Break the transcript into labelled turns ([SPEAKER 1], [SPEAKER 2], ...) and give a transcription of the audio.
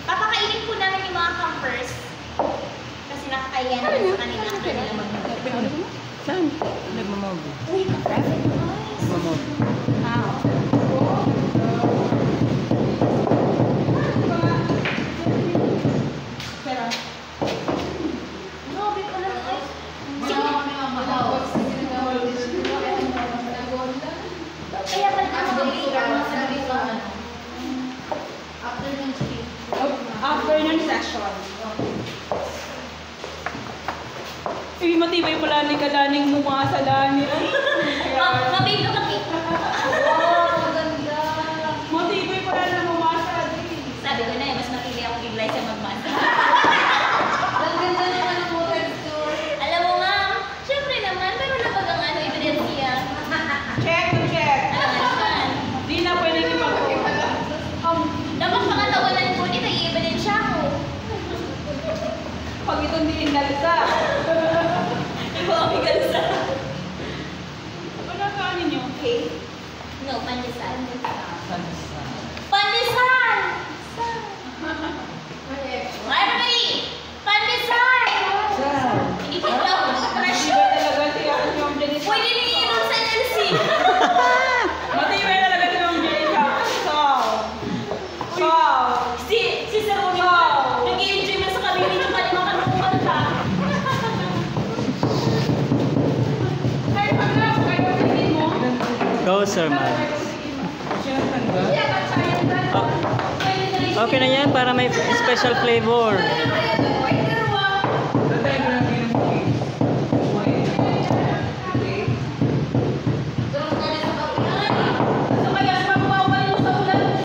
[SPEAKER 1] Papakainin po namin yung mga campers kasi nakakaya na sa kanila ang kanila mag-move.
[SPEAKER 2] Saan? Nagmamove.
[SPEAKER 1] Uy, private noise.
[SPEAKER 2] Nagmamove.
[SPEAKER 1] Pero, grabe pala guys. Kaya pala
[SPEAKER 3] afternoon session. Matibay pala ni kalaning mumasala niya.
[SPEAKER 1] Mabig na kami.
[SPEAKER 3] Wow, maganda. Matibay pala na mumasala din.
[SPEAKER 1] Sabi ko na mas matibay ako bigla siya magmasa.
[SPEAKER 3] Ang ganda naman ang motor store.
[SPEAKER 1] Alam mo ma'am, syempre naman, pero labag ang ano, evidencia.
[SPEAKER 3] Check.
[SPEAKER 1] Alam mo naman.
[SPEAKER 3] Di na pwedeng ipag-uwi.
[SPEAKER 1] Dapat pakatawanan ko, di nag-i-evidensya ako.
[SPEAKER 3] Pag itong di inalisa.
[SPEAKER 1] Iba ang igalsa.
[SPEAKER 3] Wala kanin nyo?
[SPEAKER 1] Okay. No, pandesal.
[SPEAKER 2] Pandesal.
[SPEAKER 1] Pandesal! Marvin! Pandesal! Hindi pa pala ako
[SPEAKER 3] Hindi
[SPEAKER 1] operasyon.
[SPEAKER 3] ba talaga siya yung Jenny?
[SPEAKER 1] Pwede niinom sa NLC.
[SPEAKER 3] Matibay talaga siya yung Jenny siya.
[SPEAKER 1] Si Sir Romeo, nag-i-enjoy mo sa kabili ng kanyang kanukuhan ka.
[SPEAKER 2] Go, Sir Max. Okay na yan para may special flavor.